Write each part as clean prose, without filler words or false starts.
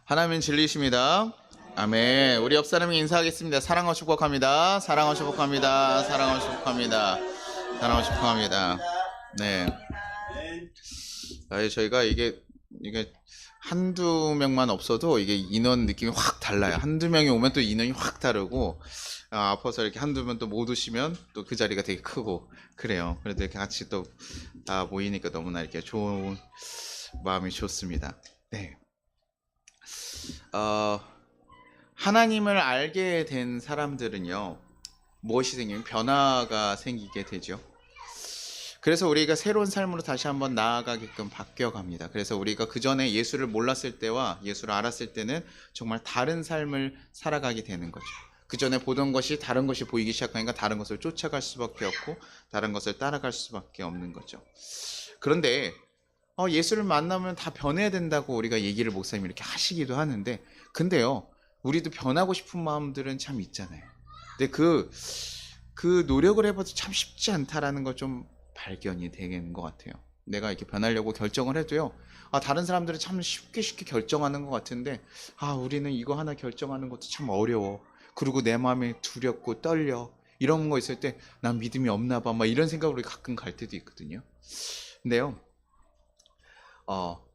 하나님은 진리이십니다. 아멘. 우리 옆 사람에게 인사하겠습니다. 사랑하고 축복합니다. 사랑하고 축복합니다. 사랑하고 축복합니다. 사랑하고 축복합니다. 네. 저희가 이게 한두 명만 없어도 이게 인원 느낌이 확 달라요. 한두 명이 오면 또 인원이 확 다르고, 아파서 이렇게 한두 명 또 못 오시면 또 그 자리가 되게 크고 그래요. 그래도 이렇게 같이 또 다 모이니까 너무나 이렇게 좋은 마음이 좋습니다. 네. 하나님을 알게 된 사람들은요, 무엇이 생기면 변화가 생기게 되죠. 그래서 우리가 새로운 삶으로 다시 한번 나아가게끔 바뀌어갑니다. 그래서 우리가 그 전에 예수를 몰랐을 때와 예수를 알았을 때는 정말 다른 삶을 살아가게 되는 거죠. 그 전에 보던 것이 다른 것이 보이기 시작하니까 다른 것을 쫓아갈 수밖에 없고 다른 것을 따라갈 수밖에 없는 거죠. 그런데 예수를 만나면 다 변해야 된다고 우리가 얘기를 목사님이 이렇게 하시기도 하는데, 근데요, 우리도 변하고 싶은 마음들은 참 있잖아요. 근데 그 노력을 해봐도 참 쉽지 않다라는 걸 좀 발견이 되는 것 같아요. 내가 이렇게 변하려고 결정을 해도요, 다른 사람들은 참 쉽게 결정하는 것 같은데, 우리는 이거 하나 결정하는 것도 참 어려워. 그리고 내 마음이 두렵고 떨려. 이런 거 있을 때 난 믿음이 없나 봐. 막 이런 생각으로 가끔 갈 때도 있거든요. 근데요,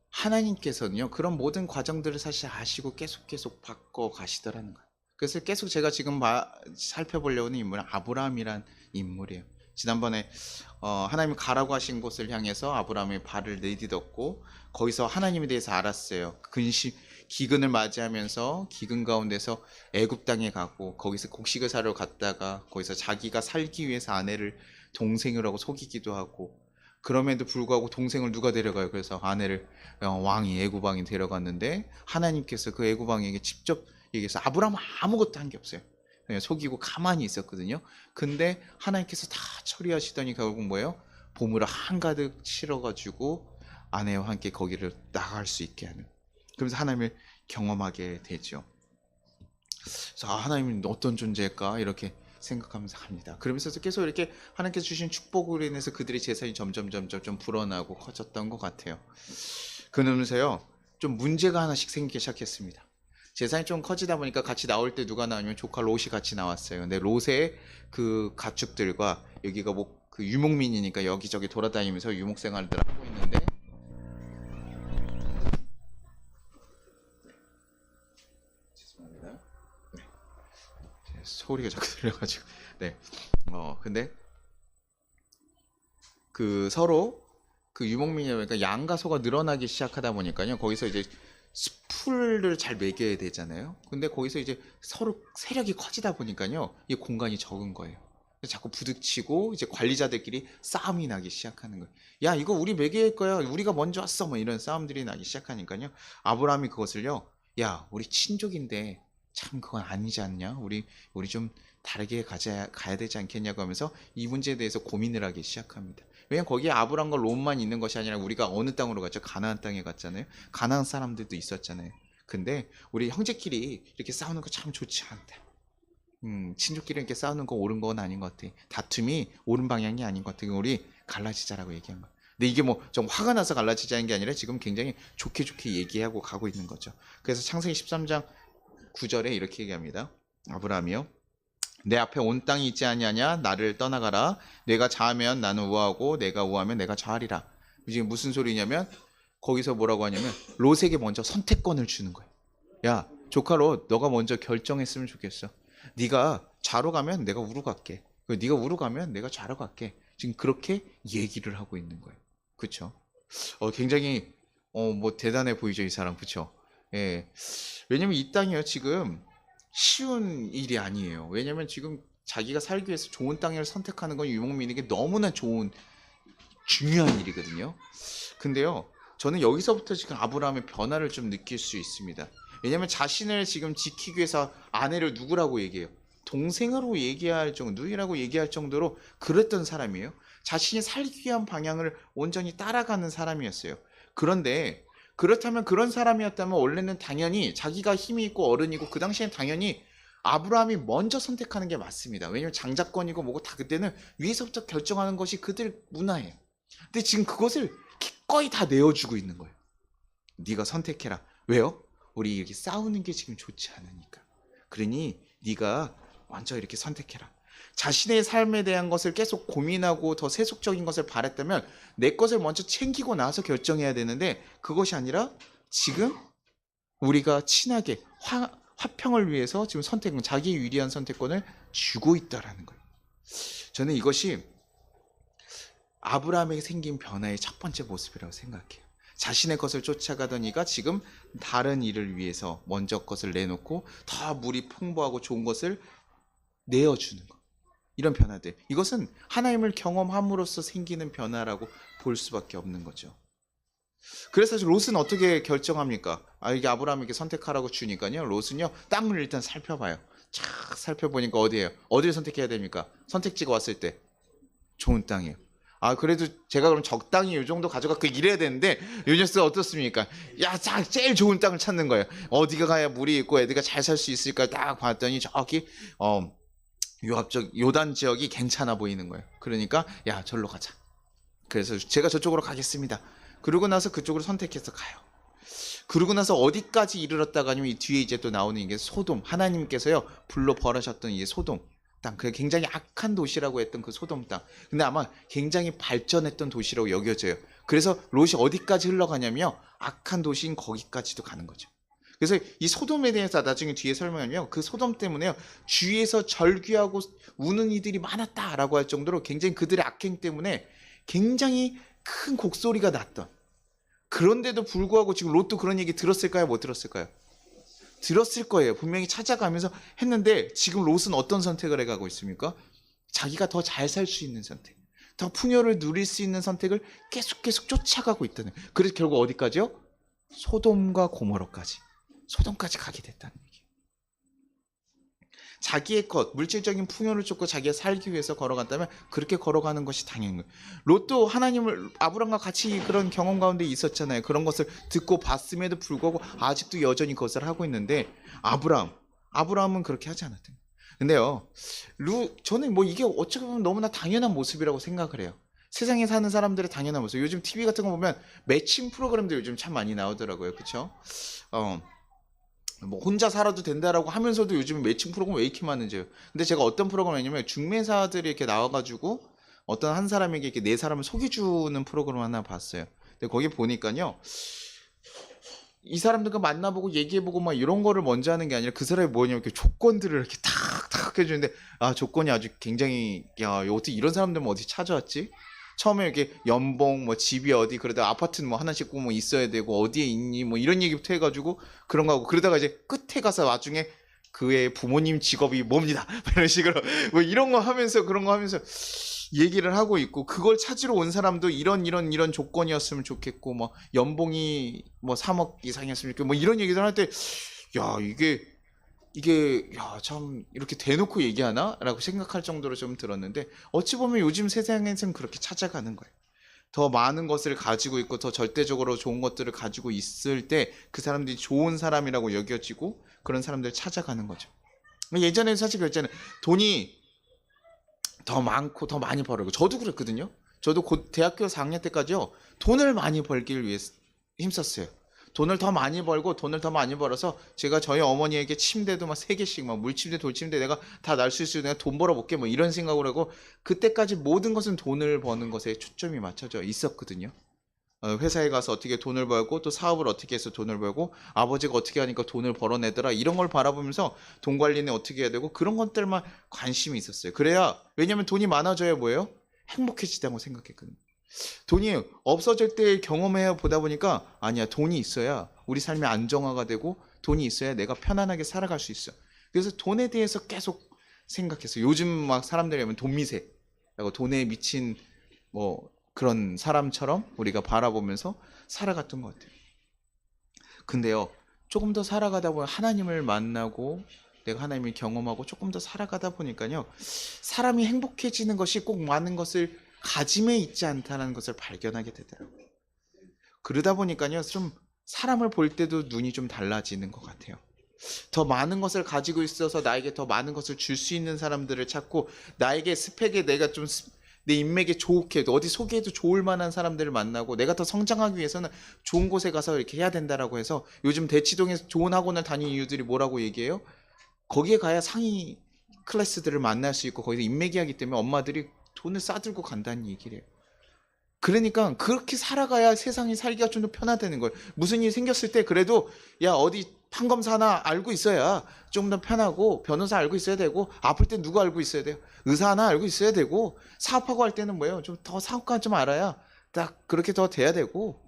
하나님께서는요, 그런 모든 과정들을 사실 아시고 계속 바꿔 가시더라는 거예요. 그래서 계속 제가 지금 살펴보려고 하는 인물은 아브라함이란 인물이에요. 지난번에 하나님이 가라고 하신 곳을 향해서 아브라함이 발을 내딛었고, 거기서 하나님에 대해서 알았어요. 기근을 맞이하면서 기근 가운데서 애굽 땅에 가고, 거기서 곡식을 사러 갔다가 거기서 자기가 살기 위해서 아내를 동생이라고 속이기도 하고, 그럼에도 불구하고 동생을 누가 데려가요? 그래서 아내를 왕이 애굽 왕이 데려갔는데, 하나님께서 그 애굽 왕에게 직접 얘기해서 아브라함은 아무것도 한 게 없어요. 그냥 속이고 가만히 있었거든요. 근데 하나님께서 다 처리하시더니 결국 뭐예요? 보물을 한가득 실어가지고 아내와 함께 거기를 나갈 수 있게 하는, 그러면서 하나님을 경험하게 되죠. 그래서 하나님은 어떤 존재일까 이렇게 생각하면서 갑니다. 그러면서 계속 이렇게 하나님께서 주신 축복으로 인해서 그들의 재산이 점점 좀 불어나고 커졌던 것 같아요. 그러면서요, 좀 문제가 하나씩 생기기 시작했습니다. 재산이 좀 커지다 보니까 같이 나올 때 누가 나오냐면 조카 롯이 같이 나왔어요. 근데 롯의 그 가축들과, 여기가 뭐 그 유목민이니까 여기저기 돌아다니면서 유목 생활들 하고 있는데, 죄송합니다. 네. 소리가 자꾸 들려가지고. 네. 근데 그 서로 그 유목민이다 보니까 양과 소가 늘어나기 시작하다 보니까요, 거기서 이제 숲을 잘 매겨야 되잖아요. 근데 거기서 이제 서로 세력이 커지다 보니까요, 이 공간이 적은 거예요. 그래서 자꾸 부딪히고 이제 관리자들끼리 싸움이 나기 시작하는 거예요. 야, 이거 우리 매개할 거야. 우리가 먼저 왔어. 뭐 이런 싸움들이 나기 시작하니까요, 아브라함이 그것을요, 야, 우리 친족인데 참 그건 아니지 않냐? 우리 좀 다르게 가야 되지 않겠냐고 하면서 이 문제에 대해서 고민을 하기 시작합니다. 왜냐면 거기에 아브람과 롯만 있는 것이 아니라 우리가 어느 땅으로 갔죠? 가나안 땅에 갔잖아요. 가나안 사람들도 있었잖아요. 근데 우리 형제끼리 이렇게 싸우는 거 참 좋지 않다. 친족끼리 이렇게 싸우는 거 옳은 건 아닌 것 같아. 다툼이 옳은 방향이 아닌 것 같아. 우리 갈라지자라고 얘기한 거야. 근데 이게 뭐 좀 화가 나서 갈라지자는 게 아니라 지금 굉장히 좋게 얘기하고 가고 있는 거죠. 그래서 창세기 13장 9절에 이렇게 얘기합니다. 아브라함이요, 내 앞에 온 땅이 있지 아니하냐? 나를 떠나가라. 내가 좌하면 나는 우하고 내가 우하면 내가 좌하리라. 이게 무슨 소리냐면, 거기서 뭐라고 하냐면 롯에게 먼저 선택권을 주는 거예요. 야, 조카 롯, 너가 먼저 결정했으면 좋겠어. 네가 좌로 가면 내가 우로 갈게. 네가 우로 가면 내가 좌로 갈게. 지금 그렇게 얘기를 하고 있는 거예요. 그렇죠? 굉장히 뭐 대단해 보이죠, 이 사람. 그렇죠? 예. 왜냐면 이 땅이요, 지금 쉬운 일이 아니에요. 왜냐면 지금 자기가 살기 위해서 좋은 땅을 선택하는 건 유목민에게 너무나 중요한 일이거든요. 근데요, 저는 여기서부터 지금 아브라함의 변화를 좀 느낄 수 있습니다. 왜냐면 자신을 지금 지키기 위해서 아내를 누구라고 얘기해요? 동생으로 얘기할 정도, 누이라고 얘기할 정도로 그랬던 사람이에요. 자신이 살기 위한 방향을 온전히 따라가는 사람이었어요. 그런데 그렇다면, 그런 사람이었다면 원래는 당연히 자기가 힘이 있고 어른이고, 그 당시엔 당연히 아브라함이 먼저 선택하는 게 맞습니다. 왜냐면 장자권이고 뭐고 다 그때는 위에서부터 결정하는 것이 그들 문화예요. 근데 지금 그것을 기꺼이 다 내어주고 있는 거예요. 네가 선택해라. 왜요? 우리 이렇게 싸우는 게 지금 좋지 않으니까. 그러니 네가 먼저 이렇게 선택해라. 자신의 삶에 대한 것을 계속 고민하고 더 세속적인 것을 바랬다면 내 것을 먼저 챙기고 나서 결정해야 되는데, 그것이 아니라 지금 우리가 친하게 화평을 위해서 지금 자기 유리한 선택권을 주고 있다라는 거예요. 저는 이것이 아브라함에게 생긴 변화의 첫 번째 모습이라고 생각해요. 자신의 것을 쫓아가던 이가 지금 다른 일을 위해서 먼저 것을 내놓고 더 물이 풍부하고 좋은 것을 내어주는 것. 이런 변화들. 이것은 하나님을 경험함으로써 생기는 변화라고 볼 수밖에 없는 거죠. 그래서 사실 롯은 어떻게 결정합니까? 이게 아브라함에게 선택하라고 주니까요. 롯은요, 땅을 일단 살펴봐요. 쫙 살펴보니까 어디예요? 어디를 선택해야 됩니까? 선택지가 왔을 때 좋은 땅이에요. 그래도 제가 그럼 적당히 이 정도 가져가고 이래야 되는데, 요녀스가 어떻습니까? 야, 제일 좋은 땅을 찾는 거예요. 어디가 가야 물이 있고 애들가 잘 살 수 있을까 딱 봤더니 저기 요단 지역이 괜찮아 보이는 거예요. 그러니까 야, 절로 가자. 그래서 제가 저쪽으로 가겠습니다. 그러고 나서 그쪽으로 선택해서 가요. 그러고 나서 어디까지 이르렀다가 아니면 이 뒤에 이제 또 나오는 이게 소돔, 하나님께서요 불러 벌하셨던 이 소돔 땅, 그 굉장히 악한 도시라고 했던 그 소돔 땅. 근데 아마 굉장히 발전했던 도시라고 여겨져요. 그래서 롯이 어디까지 흘러가냐면요, 악한 도시인 거기까지도 가는 거죠. 그래서 이 소돔에 대해서 나중에 뒤에 설명하면 그 소돔 때문에요, 주위에서 절규하고 우는 이들이 많았다라고 할 정도로 굉장히 그들의 악행 때문에 굉장히 큰 곡소리가 났던. 그런데도 불구하고 지금 롯도 그런 얘기 들었을까요? 못 들었을까요? 들었을 거예요. 분명히 찾아가면서 했는데, 지금 롯은 어떤 선택을 해가고 있습니까? 자기가 더 잘 살 수 있는 선택, 더 풍요를 누릴 수 있는 선택을 계속 쫓아가고 있다는. 그래서 결국 어디까지요? 소돔과 고모로까지, 소돔까지 가게 됐다는 얘기예요. 자기의 것, 물질적인 풍요를 쫓고 자기가 살기 위해서 걸어간다면 그렇게 걸어가는 것이 당연한 거예요. 롯도 하나님을 아브람과 같이 그런 경험 가운데 있었잖아요. 그런 것을 듣고 봤음에도 불구하고 아직도 여전히 그것을 하고 있는데, 아브라함은 그렇게 하지 않았던 거예요. 근데요, 저는 뭐 이게 어찌 보면 너무나 당연한 모습이라고 생각을 해요. 세상에 사는 사람들의 당연한 모습. 요즘 TV 같은 거 보면 매칭 프로그램도 요즘 참 많이 나오더라고요. 그렇죠? 뭐 혼자 살아도 된다라고 하면서도 요즘 매칭 프로그램 왜 이렇게 많은지요. 근데 제가 어떤 프로그램이냐면, 중매사들이 이렇게 나와가지고 어떤 한 사람에게 이렇게 네 사람을 속여주는 프로그램 하나 봤어요. 근데 거기 보니까요, 이 사람들과 만나보고 얘기해보고 막 이런 거를 먼저 하는 게 아니라 그 사람이 뭐냐면 이렇게 조건들을 이렇게 탁탁 해주는데, 조건이 아주 굉장히, 야, 어떻게 이런 사람들만 어디 찾아왔지? 처음에 이렇게 연봉, 뭐 집이 어디, 그러다 아파트는 뭐 하나씩 꼭 뭐 있어야 되고 어디에 있니, 뭐 이런 얘기부터 해가지고 그런 거 하고, 그러다가 이제 끝에 가서 나중에 그의 부모님 직업이 뭡니다, 이런 식으로 뭐 이런 거 하면서 그런 거 하면서 얘기를 하고 있고, 그걸 찾으러 온 사람도 이런 조건이었으면 좋겠고, 뭐 연봉이 뭐 3억 이상이었으면 좋겠고, 뭐 이런 얘기들 할 때, 야, 이게 참 이렇게 대놓고 얘기하나? 라고 생각할 정도로 좀 들었는데, 어찌 보면 요즘 세상에서는 그렇게 찾아가는 거예요. 더 많은 것을 가지고 있고 더 절대적으로 좋은 것들을 가지고 있을 때 그 사람들이 좋은 사람이라고 여겨지고 그런 사람들을 찾아가는 거죠. 예전에는 사실 그랬잖아요. 돈이 더 많고 더 많이 벌고, 저도 그랬거든요. 저도 곧 대학교 4학년 때까지요, 돈을 많이 벌기를 위해 힘썼어요. 돈을 더 많이 벌고, 돈을 더 많이 벌어서 제가 저희 어머니에게 침대도 막 3개씩, 막 물침대 돌침대 내가 다 날 수 있어요, 내가 돈 벌어볼게, 뭐 이런 생각을 하고, 그때까지 모든 것은 돈을 버는 것에 초점이 맞춰져 있었거든요. 회사에 가서 어떻게 돈을 벌고, 또 사업을 어떻게 해서 돈을 벌고, 아버지가 어떻게 하니까 돈을 벌어내더라, 이런 걸 바라보면서 돈 관리는 어떻게 해야 되고, 그런 것들만 관심이 있었어요. 그래야, 왜냐면 돈이 많아져야 뭐예요? 행복해지다고 생각했거든요. 돈이 없어질 때 경험해 보다 보니까, 아니야, 돈이 있어야 우리 삶이 안정화가 되고, 돈이 있어야 내가 편안하게 살아갈 수 있어. 그래서 돈에 대해서 계속 생각했어요. 요즘 막 사람들이 하면 돈미세, 돈에 미친 뭐 그런 사람처럼 우리가 바라보면서 살아갔던 것 같아요. 근데요, 조금 더 살아가다 보면 하나님을 만나고 내가 하나님을 경험하고 조금 더 살아가다 보니까요, 사람이 행복해지는 것이 꼭 많은 것을 가짐에 있지 않다는 것을 발견하게 되더라고요. 그러다 보니까요, 좀 사람을 볼 때도 눈이 좀 달라지는 것 같아요. 더 많은 것을 가지고 있어서 나에게 더 많은 것을 줄 수 있는 사람들을 찾고, 나에게 스펙에 내가 좀 내 인맥에 좋게 어디 소개해도 좋을 만한 사람들을 만나고 내가 더 성장하기 위해서는 좋은 곳에 가서 이렇게 해야 된다라고 해서 요즘 대치동에서 좋은 학원을 다니는 이유들이 뭐라고 얘기해요? 거기에 가야 상위 클래스들을 만날 수 있고 거기서 인맥이 하기 때문에 엄마들이 돈을 싸들고 간다는 얘기를 해요. 그러니까 그렇게 살아가야 세상이 살기가 좀 더 편하다는 거예요. 무슨 일이 생겼을 때 그래도 야 어디 판검사 하나 알고 있어야 좀 더 편하고 변호사 알고 있어야 되고 아플 때 누구 알고 있어야 돼요. 의사 하나 알고 있어야 되고 사업하고 할 때는 뭐예요. 좀 더 사업가 좀 알아야 딱 그렇게 더 돼야 되고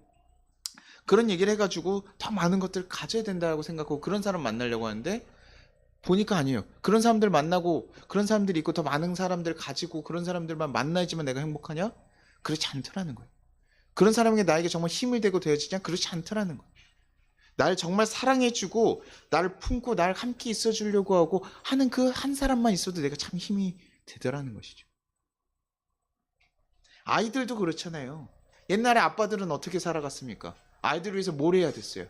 그런 얘기를 해가지고 더 많은 것들을 가져야 된다고 생각하고 그런 사람 만나려고 하는데 보니까 아니에요. 그런 사람들 만나고 그런 사람들이 있고 더 많은 사람들 가지고 그런 사람들만 만나야지만 내가 행복하냐? 그렇지 않더라는 거예요. 그런 사람에게 나에게 정말 힘이 되고 되어지냐? 그렇지 않더라는 거예요. 날 정말 사랑해주고 나를 품고 날 함께 있어주려고 하고 하는 그 한 사람만 있어도 내가 참 힘이 되더라는 것이죠. 아이들도 그렇잖아요. 옛날에 아빠들은 어떻게 살아갔습니까? 아이들을 위해서 뭘 해야 됐어요?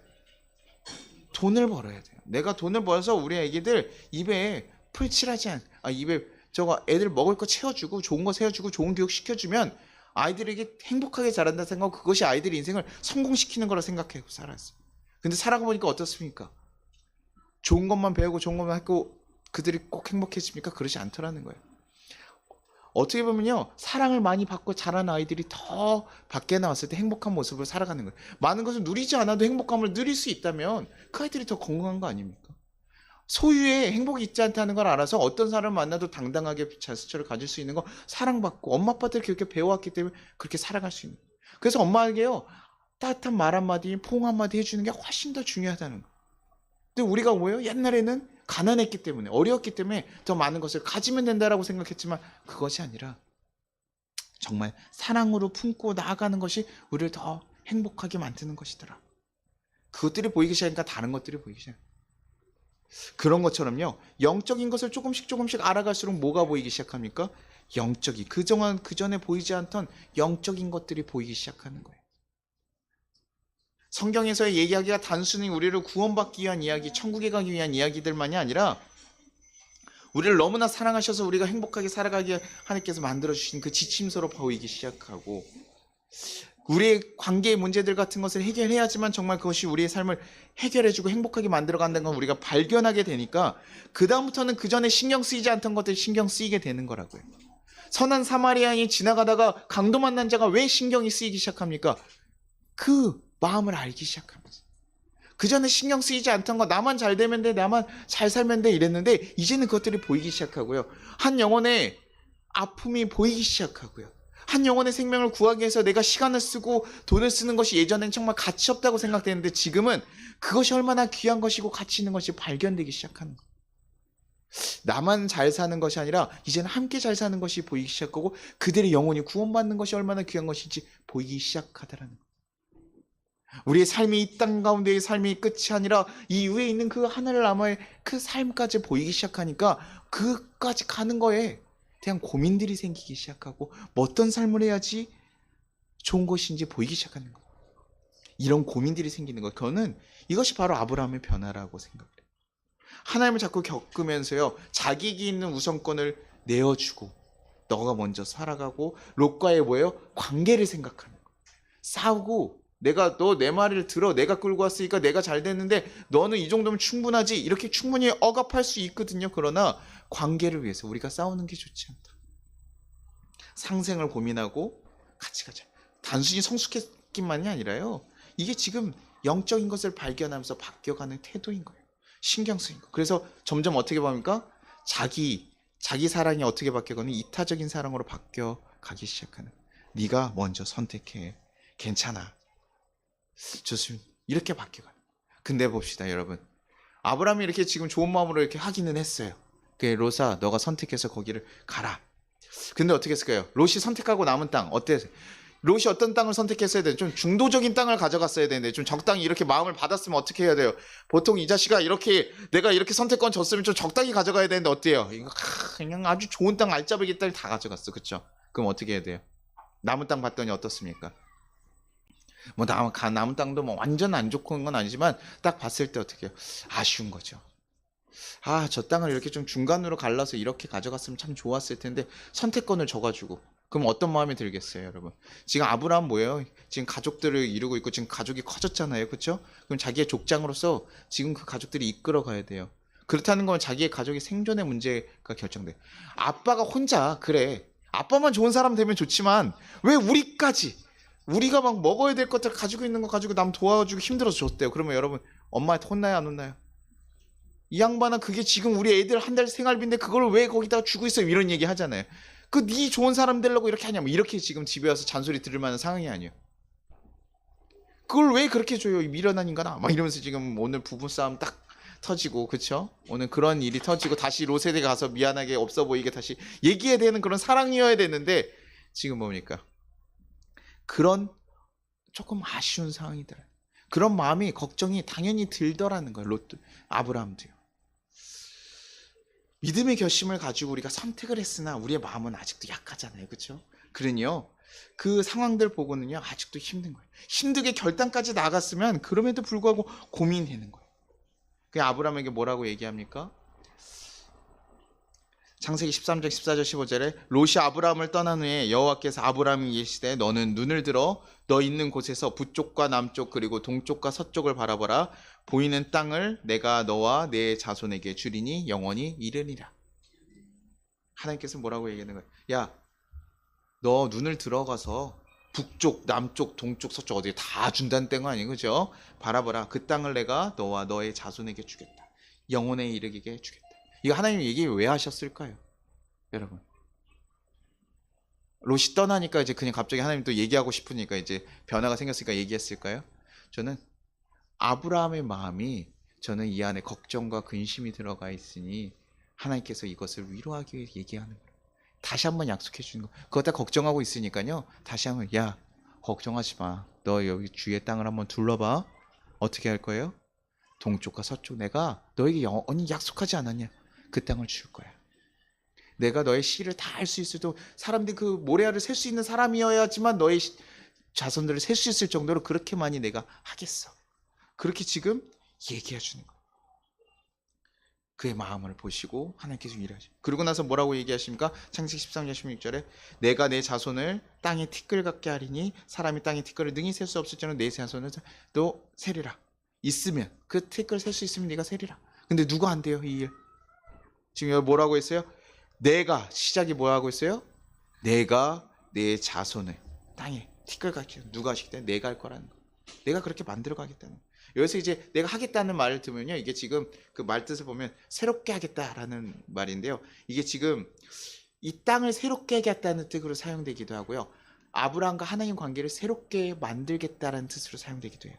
돈을 벌어야 돼요. 내가 돈을 벌어서 우리 애기들 입에 풀칠하지 입에 저거 애들 먹을 거 채워주고 좋은 거 세워주고 좋은 교육 시켜주면 아이들에게 행복하게 자란다 생각하고 그것이 아이들의 인생을 성공시키는 거라 생각하고 살았어요. 근데 살아가 보니까 어떻습니까? 좋은 것만 배우고 좋은 것만 하고 그들이 꼭 행복해집니까? 그러지 않더라는 거예요. 어떻게 보면요, 사랑을 많이 받고 자란 아이들이 더 밖에 나왔을 때 행복한 모습을 살아가는 거예요. 많은 것을 누리지 않아도 행복감을 누릴 수 있다면 그 아이들이 더 건강한 거 아닙니까? 소유의 행복이 있지 않다는 걸 알아서 어떤 사람을 만나도 당당하게 자수처를 가질 수 있는 거 사랑받고 엄마 아빠들 그렇게 배워왔기 때문에 그렇게 살아갈 수 있는 거예요. 그래서 엄마에게요 따뜻한 말 한마디 포옹 한마디 해주는 게 훨씬 더 중요하다는 거예요. 근데 우리가 뭐예요? 옛날에는 가난했기 때문에 어려웠기 때문에 더 많은 것을 가지면 된다라고 생각했지만 그것이 아니라 정말 사랑으로 품고 나아가는 것이 우리를 더 행복하게 만드는 것이더라. 그것들이 보이기 시작하니까 다른 것들이 보이기 시작해요. 그런 것처럼요, 영적인 것을 조금씩 알아갈수록 뭐가 보이기 시작합니까? 영적이 그전에 보이지 않던 영적인 것들이 보이기 시작하는 거예요. 성경에서의 얘기하기가 단순히 우리를 구원받기 위한 이야기, 천국에 가기 위한 이야기들만이 아니라 우리를 너무나 사랑하셔서 우리가 행복하게 살아가게 하나님께서 만들어주신 그 지침서로 보이기 시작하고 우리의 관계의 문제들 같은 것을 해결해야지만 정말 그것이 우리의 삶을 해결해주고 행복하게 만들어간다는 걸 우리가 발견하게 되니까 그 다음부터는 그 전에 신경 쓰이지 않던 것들이 신경 쓰이게 되는 거라고요. 선한 사마리아인이 지나가다가 강도 만난 자가 왜 신경이 쓰이기 시작합니까? 그 마음을 알기 시작하면서 그 전에 신경 쓰이지 않던 거 나만 잘 되면 돼 나만 잘 살면 돼 이랬는데 이제는 그것들이 보이기 시작하고요. 한 영혼의 아픔이 보이기 시작하고요. 한 영혼의 생명을 구하기 위해서 내가 시간을 쓰고 돈을 쓰는 것이 예전엔 정말 가치 없다고 생각되는데 지금은 그것이 얼마나 귀한 것이고 가치 있는 것이 발견되기 시작하는 거예요. 나만 잘 사는 것이 아니라 이제는 함께 잘 사는 것이 보이기 시작하고 그들의 영혼이 구원받는 것이 얼마나 귀한 것인지 보이기 시작하더라는 거예요. 우리의 삶이 이 땅 가운데의 삶이 끝이 아니라 이 위에 있는 그 하늘 나라의 그 삶까지 보이기 시작하니까 그까지 가는 거에 대한 고민들이 생기기 시작하고 뭐 어떤 삶을 해야지 좋은 것인지 보이기 시작하는 거예요. 이런 고민들이 생기는 거예요. 그거는 이것이 바로 아브라함의 변화라고 생각해요. 하나님을 자꾸 겪으면서요 자기에게 있는 우선권을 내어주고 너가 먼저 살아가고 롯과의 뭐예요? 관계를 생각하는 거예요. 싸우고 내가 너 내 말을 들어 내가 끌고 왔으니까 내가 잘 됐는데 너는 이 정도면 충분하지 이렇게 충분히 억압할 수 있거든요. 그러나 관계를 위해서 우리가 싸우는 게 좋지 않다. 상생을 고민하고 같이 가자. 단순히 성숙했기만이 아니라요. 이게 지금 영적인 것을 발견하면서 바뀌어가는 태도인 거예요. 신경 쓰인 거. 그래서 점점 어떻게 봅니까? 자기 사랑이 어떻게 바뀌어가는 이타적인 사랑으로 바뀌어가기 시작하는. 네가 먼저 선택해. 괜찮아. 좋습니다. 이렇게 바뀌어가는. 근데 봅시다, 여러분. 아브라함이 이렇게 지금 좋은 마음으로 이렇게 하기는 했어요. 롯아, 너가 선택해서 거기를 가라. 근데 어떻게 했을까요? 롯이 선택하고 남은 땅 어땠어요? 롯이 어떤 땅을 선택했어야 돼요? 좀 중도적인 땅을 가져갔어야 되는데 좀 적당히 이렇게 마음을 받았으면 어떻게 해야 돼요? 보통 이 자식아 이렇게 내가 이렇게 선택권 줬으면 좀 적당히 가져가야 되는데 어때요? 이거 그냥 아주 좋은 땅 알짜배기 땅 다 가져갔어. 그쵸? 그럼 어떻게 해야 돼요? 남은 땅 봤더니 어떻습니까? 뭐 남은 땅도 뭐 완전 안 좋은 건 아니지만 딱 봤을 때 어떻게 해요? 아쉬운 거죠. 저 땅을 이렇게 좀 중간으로 갈라서 이렇게 가져갔으면 참 좋았을 텐데 선택권을 줘가지고 그럼 어떤 마음이 들겠어요, 여러분? 지금 아브라함 뭐예요? 지금 가족들을 이루고 있고 지금 가족이 커졌잖아요, 그렇죠? 그럼 자기의 족장으로서 지금 그 가족들이 이끌어 가야 돼요. 그렇다는 건 자기의 가족의 생존의 문제가 결정돼. 아빠가 혼자 그래. 아빠만 좋은 사람 되면 좋지만 왜 우리까지 우리가 막 먹어야 될 것들 가지고 있는 거 가지고 남 도와주고 힘들어서 줬대요. 그러면 여러분 엄마한테 혼나요, 안 혼나요? 이 양반은 그게 지금 우리 애들 한 달 생활비인데 그걸 왜 거기다가 주고 있어? 이런 얘기 하잖아요. 그 네 좋은 사람 되려고 이렇게 하냐? 뭐 이렇게 지금 집에 와서 잔소리 들을 만한 상황이 아니에요. 그걸 왜 그렇게 줘요? 이 미련한 인간아. 막 이러면서 지금 오늘 부부싸움 딱 터지고, 그쵸? 오늘 그런 일이 터지고 다시 로세대 가서 미안하게 없어 보이게 다시 얘기해야 되는 그런 사랑이어야 되는데 지금 뭡니까? 그런 조금 아쉬운 상황이더라. 그런 마음이 걱정이 당연히 들더라는 거예요. 롯도 아브라함도요. 믿음의 결심을 가지고 우리가 선택을 했으나 우리의 마음은 아직도 약하잖아요. 그렇죠? 그러니요. 그 상황들 보고는요. 아직도 힘든 거예요. 힘들게 결단까지 나갔으면 그럼에도 불구하고 고민하는 거예요. 그 아브라함에게 뭐라고 얘기합니까? 창세기 13장 14절 15절에 롯이 아브라함을 떠난 후에 여호와께서 아브라함에게 이르시되 너는 눈을 들어 너 있는 곳에서 북쪽과 남쪽 그리고 동쪽과 서쪽을 바라보라. 보이는 땅을 내가 너와 내 자손에게 주리니 영원히 이르리라. 하나님께서 뭐라고 얘기하는 거야? 야, 너 눈을 들어가서 북쪽, 남쪽, 동쪽, 서쪽 어디 다 준다는 땡거 아니에요, 그죠? 바라보라. 그 땅을 내가 너와 너의 자손에게 주겠다. 영원에 이르게 주겠다. 이거 하나님 얘기 왜 하셨을까요? 여러분. 롯이 떠나니까 이제 그냥 갑자기 하나님 또 얘기하고 싶으니까 이제 변화가 생겼으니까 얘기했을까요? 저는 아브라함의 마음이 저는 이 안에 걱정과 근심이 들어가 있으니 하나님께서 이것을 위로하기 위해 얘기하는 거예요. 다시 한번 약속해 주는 거. 그거 다 걱정하고 있으니까요. 다시 한번 야 걱정하지 마. 너 여기 주위의 땅을 한번 둘러봐. 어떻게 할 거예요? 동쪽과 서쪽 내가 너에게 영원히 약속하지 않았냐? 그 땅을 줄 거야. 내가 너의 씨를 다 할 수 있어도 사람들이 그 모래알을 셀 수 있는 사람이어야지만 너의 자손들을 셀 수 있을 정도로 그렇게 많이 내가 하겠어. 그렇게 지금 얘기해 주는 거예요. 그의 마음을 보시고 하나님께서 일하시죠. 그러고 나서 뭐라고 얘기하십니까? 창세기 13장 16절에 내가 내 자손을 땅에 티끌 같게 하리니 사람이 땅에 티끌을 능히 셀 수 없을지는 내 자손을 또 세리라. 있으면 그 티끌 셀 수 있으면 네가 세리라. 근데 누가 안 돼요 이 일? 지금 여기 뭐라고 했어요? 내가 시작이 뭐 하고 있어요? 내가 내 자손을 땅에 티끌 같게 누가 하시겠다? 내가 할 거라는 거. 내가 그렇게 만들어 가겠다는 거. 여기서 이제 내가 하겠다는 말을 들으면요. 이게 지금 그 말 뜻을 보면 새롭게 하겠다라는 말인데요. 이게 지금 이 땅을 새롭게 하겠다는 뜻으로 사용되기도 하고요. 아브라함과 하나님 관계를 새롭게 만들겠다라는 뜻으로 사용되기도 해요.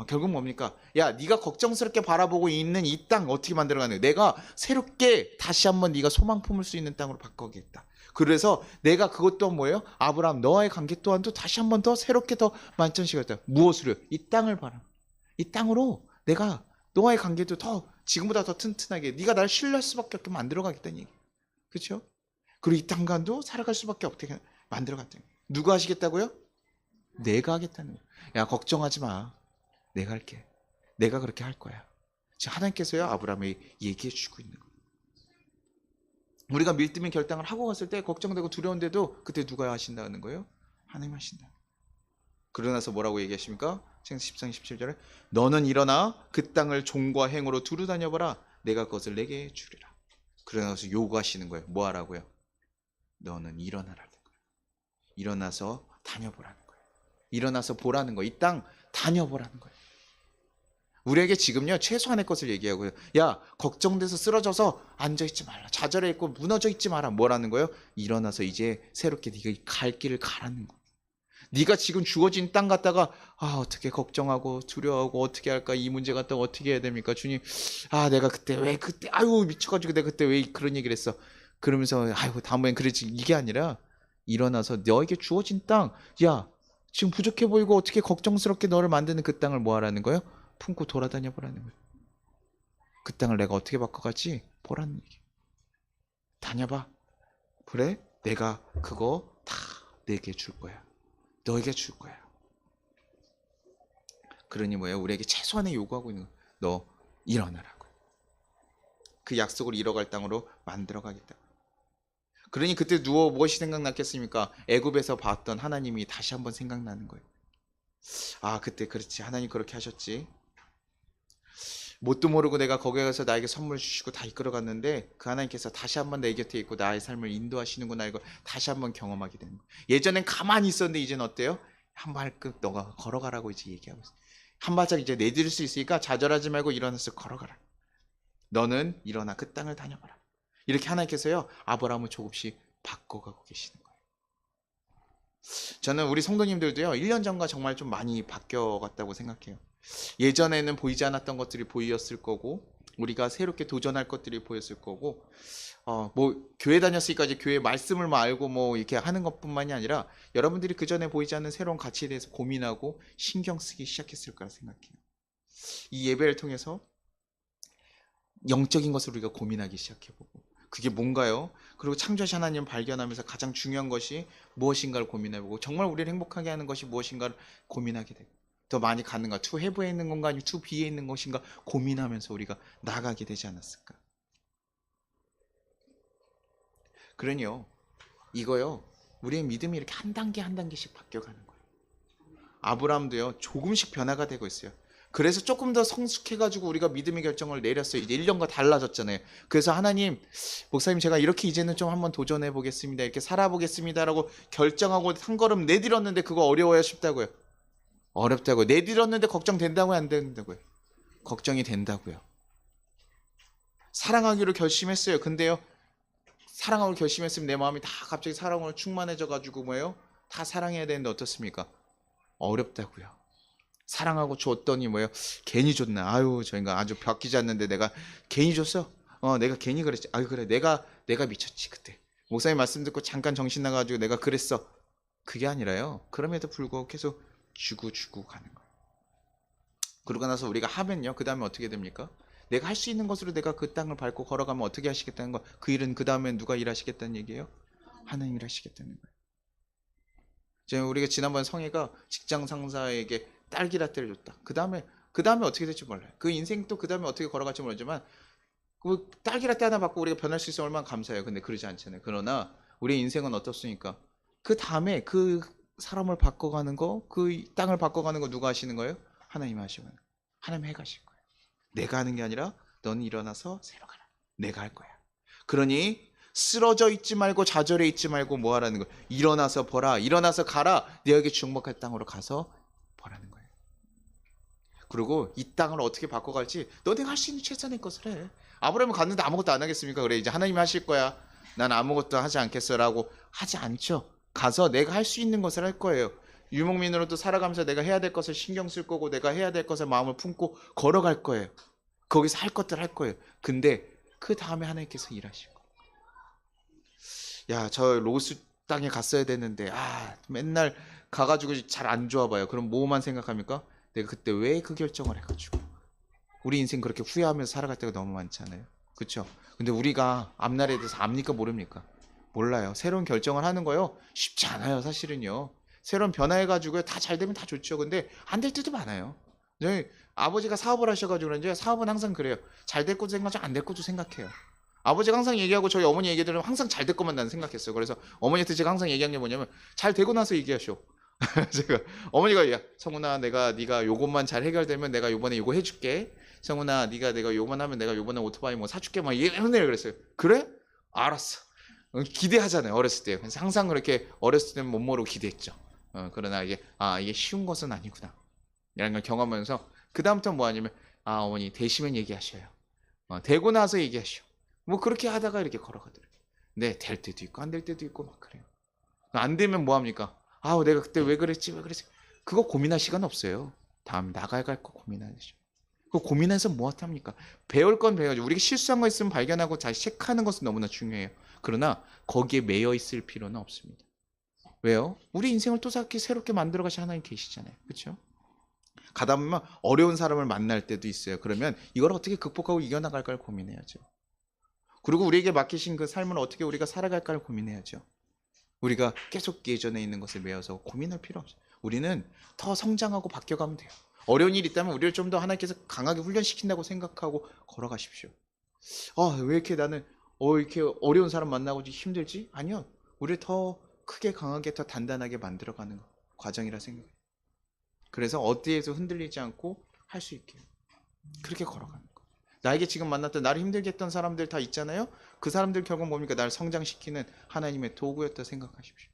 결국 뭡니까? 야, 네가 걱정스럽게 바라보고 있는 이 땅 어떻게 만들어가는 거야? 내가 새롭게 다시 한번 네가 소망 품을 수 있는 땅으로 바꿔겠다. 그래서 내가 그것 또한 뭐예요? 아브라함 너와의 관계 또한도 다시 한번 더 새롭게 더 만천시겠다. 무엇으로? 이 땅을 바라. 이 땅으로 내가 너와의 관계도 더 지금보다 더 튼튼하게 네가 날 신뢰할 수밖에 없게 만들어가겠다는 얘기. 그렇죠? 그리고 이 땅간도 살아갈 수밖에 없게 만들어갔다는 거예요. 누가 하시겠다고요? 내가 하겠다는 거예요. 야, 걱정하지 마. 내가 할게. 내가 그렇게 할 거야. 지금 하나님께서요 아브라함에 얘기해 주고 있는 거예요. 우리가 밀뜨민 결단을 하고 갔을 때 걱정되고 두려운데도 그때 누가 하신다는 거예요? 하나님 하신다. 그러고 나서 뭐라고 얘기하십니까? 창세기 14장 17절에 너는 일어나 그 땅을 종과 행으로 두루 다녀보라. 내가 그것을 내게 주리라. 그러고 나서 요구하시는 거예요. 뭐 하라고요? 너는 일어나라는 거예요. 일어나서 다녀보라는 거예요. 일어나서 보라는 거예요. 이 땅 다녀보라는 거예요. 우리에게 지금요 최소한의 것을 얘기하고요. 야 걱정돼서 쓰러져서 앉아있지 말라. 좌절해 있고 무너져 있지 마라. 뭐라는 거예요? 일어나서 이제 새롭게 네가 갈 길을 가라는 거예요. 네가 지금 주어진 땅 갔다가 어떻게 걱정하고 두려워하고 어떻게 할까 이 문제 갖다가 어떻게 해야 됩니까 주님. 내가 그때 왜 그때 미쳐가지고 내가 그때 왜 그런 얘기를 했어. 그러면서 다음엔 그러지 이게 아니라 일어나서 너에게 주어진 땅 야 지금 부족해 보이고 어떻게 걱정스럽게 너를 만드는 그 땅을 뭐 하라는 거예요? 품고 돌아다녀 보라는 거예요. 그 땅을 내가 어떻게 바꿔갈지 보라는 얘기. 다녀봐. 그래? 내가 그거 다 내게 줄 거야. 너에게 줄 거야. 그러니 뭐예요? 우리에게 최소한의 요구하고 있는 거. 너 일어나라고. 그 약속을 이뤄갈 땅으로 만들어가겠다. 그러니 그때 누워 무엇이 생각났겠습니까? 애굽에서 봤던 하나님이 다시 한번 생각나는 거예요. 아, 그때 그렇지. 하나님 그렇게 하셨지. 뭣도 모르고 내가 거기에 가서 나에게 선물 주시고 다 이끌어갔는데 그 하나님께서 다시 한번 내 곁에 있고 나의 삶을 인도하시는구나, 이거 다시 한번 경험하게 되는 거예요. 예전엔 가만히 있었는데 이제는 어때요? 한 발끝 너가 걸어가라고 이제 얘기하고 있어요. 한 발짝 이제 내디딜 수 있으니까 좌절하지 말고 일어나서 걸어가라. 너는 일어나 그 땅을 다녀봐라. 이렇게 하나님께서요, 아브라함을 조금씩 바꿔가고 계시는 거예요. 저는 우리 성도님들도요, 1년 전과 정말 좀 많이 바뀌어갔다고 생각해요. 예전에는 보이지 않았던 것들이 보였을 거고, 우리가 새롭게 도전할 것들이 보였을 거고, 뭐 교회 다녔으니까 이제 교회 말씀을 뭐 알고 뭐 이렇게 하는 것뿐만이 아니라 여러분들이 그 전에 보이지 않는 새로운 가치에 대해서 고민하고 신경 쓰기 시작했을 거라 생각해요. 이 예배를 통해서 영적인 것을 우리가 고민하기 시작해보고, 그게 뭔가요? 그리고 창조하신 하나님 발견하면서 가장 중요한 것이 무엇인가를 고민해보고, 정말 우리를 행복하게 하는 것이 무엇인가를 고민하게 되고, 더 많이 가는가, 투 해부에 있는 건가 아니면 투 비에 있는 것인가 고민하면서 우리가 나아가게 되지 않았을까. 그러니요, 이거요, 우리의 믿음이 이렇게 한 단계 한 단계씩 바뀌어가는 거예요. 아브라함도요, 조금씩 변화가 되고 있어요. 그래서 조금 더 성숙해가지고 우리가 믿음의 결정을 내렸어요. 이제 1년과 달라졌잖아요. 그래서 하나님, 목사님 제가 이렇게 이제는 좀 한번 도전해 보겠습니다. 이렇게 살아보겠습니다라고 결정하고 한 걸음 내딛었는데 그거 어려워요, 쉽다고요? 어렵다고요. 내딛었는데 걱정된다고요, 안 된다고요? 걱정이 된다고요. 사랑하기로 결심했어요. 근데요, 사랑하기로 결심했으면 내 마음이 다 갑자기 사랑으로 충만해져가지고 뭐예요? 다 사랑해야 되는데 어떻습니까? 어렵다고요. 사랑하고 줬더니 뭐예요? 괜히 줬나? 아유, 저 인간 아주 벽기지 않는데 내가 괜히 줬어? 내가 괜히 그랬지. 아유, 그래, 내가 미쳤지 그때. 목사님 말씀 듣고 잠깐 정신 나가지고 내가 그랬어. 그게 아니라요, 그럼에도 불구하고 계속 주고 가는 거예요. 그러고 나서 우리가 하면요, 그 다음에 어떻게 됩니까? 내가 할 수 있는 것으로 내가 그 땅을 밟고 걸어가면 어떻게 하시겠다는 거? 그 일은 그 다음에 누가 일하시겠다는 얘기예요? 하나님이 일하시겠다는 거예요. 제가 우리가 지난번 성혜가 직장 상사에게 딸기 라떼를 줬다. 그 다음에 어떻게 될지 몰라요. 그 인생 또 그 다음에 어떻게 걸어갈지 모르지만 그 딸기 라떼 하나 받고 우리가 변할 수 있으면 얼마나 감사해요. 근데 그러지 않잖아요. 그러나 우리의 인생은 어떻습니까? 그 다음에 그 사람을 바꿔가는 거, 그 땅을 바꿔가는 거 누가 하시는 거예요? 하나님이 하시는 거예요. 하나님이 해가실 거예요. 내가 하는 게 아니라 너는 일어나서 새로 가라. 내가 할 거야. 그러니 쓰러져 있지 말고 좌절해 있지 말고 뭐 하라는 거예요? 일어나서 보라. 일어나서 가라. 너에게 주목할 땅으로 가서 보라는 거예요. 그리고 이 땅을 어떻게 바꿔갈지 너 내가 할 수 있는 최선의 것을 해. 아브라함은 갔는데 아무것도 안 하겠습니까? 그래, 이제 하나님이 하실 거야. 난 아무것도 하지 않겠어라고 하지 않죠. 가서 내가 할 수 있는 것을 할 거예요. 유목민으로도 살아가면서 내가 해야 될 것을 신경 쓸 거고 내가 해야 될 것을 마음을 품고 걸어갈 거예요. 거기서 할 것들 할 거예요. 근데 그 다음에 하나님께서 일하시고, 야, 저 로스 땅에 갔어야 되는데 맨날 가가지고 잘 안 좋아 봐요. 그럼 뭐만 생각합니까? 내가 그때 왜 그 결정을 해가지고. 우리 인생 그렇게 후회하면서 살아갈 때가 너무 많잖아요. 그렇죠? 근데 우리가 앞날에 대해서 압니까 모릅니까? 몰라요. 새로운 결정을 하는 거요, 쉽지 않아요. 사실은요. 새로운 변화해가지고 다 잘 되면 다 좋죠. 근데 안 될 때도 많아요. 저희 아버지가 사업을 하셔가지고 그런지 사업은 항상 그래요. 잘 될 것도 생각하고 안 될 것도 생각해요. 아버지가 항상 얘기하고 저희 어머니 얘기 들으면 항상 잘 될 것만 나는 생각했어요. 그래서 어머니한테 제가 항상 얘기한 게 뭐냐면 잘 되고 나서 얘기하쇼. 제가 어머니가, 야 성훈아, 네가 요것만 잘 해결되면 내가 요번에 요거 해줄게. 성훈아, 내가 요번 하면 내가 요번에 오토바이 뭐 사줄게. 막 이런 애 그랬어요. 그래? 알았어. 기대하잖아요, 어렸을 때. 그래서 항상 그렇게 어렸을 때는 못 모르고 기대했죠. 그러나 이게 쉬운 것은 아니구나, 이런 걸 경험하면서 그 다음부터 뭐 하냐면, 어머니 되시면 얘기하셔요. 되고 나서 얘기하셔. 뭐 그렇게 하다가 이렇게 걸어가더라고요. 네, 될 때도 있고 안 될 때도 있고 막 그래요. 안 되면 뭐 합니까? 내가 그때 왜 그랬지? 그거 고민할 시간 없어요. 다음 나갈 거 고민하죠. 그거 고민해서 뭐 합니까? 배울 건 배워야죠. 우리가 실수한 거 있으면 발견하고 다시 체크하는 것은 너무나 중요해요. 그러나 거기에 매여 있을 필요는 없습니다. 왜요? 우리 인생을 또 새롭게 만들어 가신 하나님 계시잖아요. 그렇죠? 가다 보면 어려운 사람을 만날 때도 있어요. 그러면 이걸 어떻게 극복하고 이겨나갈까를 고민해야죠. 그리고 우리에게 맡기신 그 삶을 어떻게 우리가 살아갈까를 고민해야죠. 우리가 계속 예전에 있는 것에 매여서 고민할 필요 없어요. 우리는 더 성장하고 바뀌어가면 돼요. 어려운 일이 있다면 우리를 좀 더 하나님께서 강하게 훈련시킨다고 생각하고 걸어가십시오. 왜 이렇게 나는 이렇게 어려운 사람 만나고 힘들지? 아니요. 우리를 더 크게 강하게 더 단단하게 만들어가는 과정이라 생각해요. 그래서 어디에서 흔들리지 않고 할 수 있게 그렇게 걸어가는 거예요. 나에게 지금 만났던 나를 힘들게 했던 사람들 다 있잖아요. 그 사람들 결국 뭡니까? 나를 성장시키는 하나님의 도구였다 생각하십시오.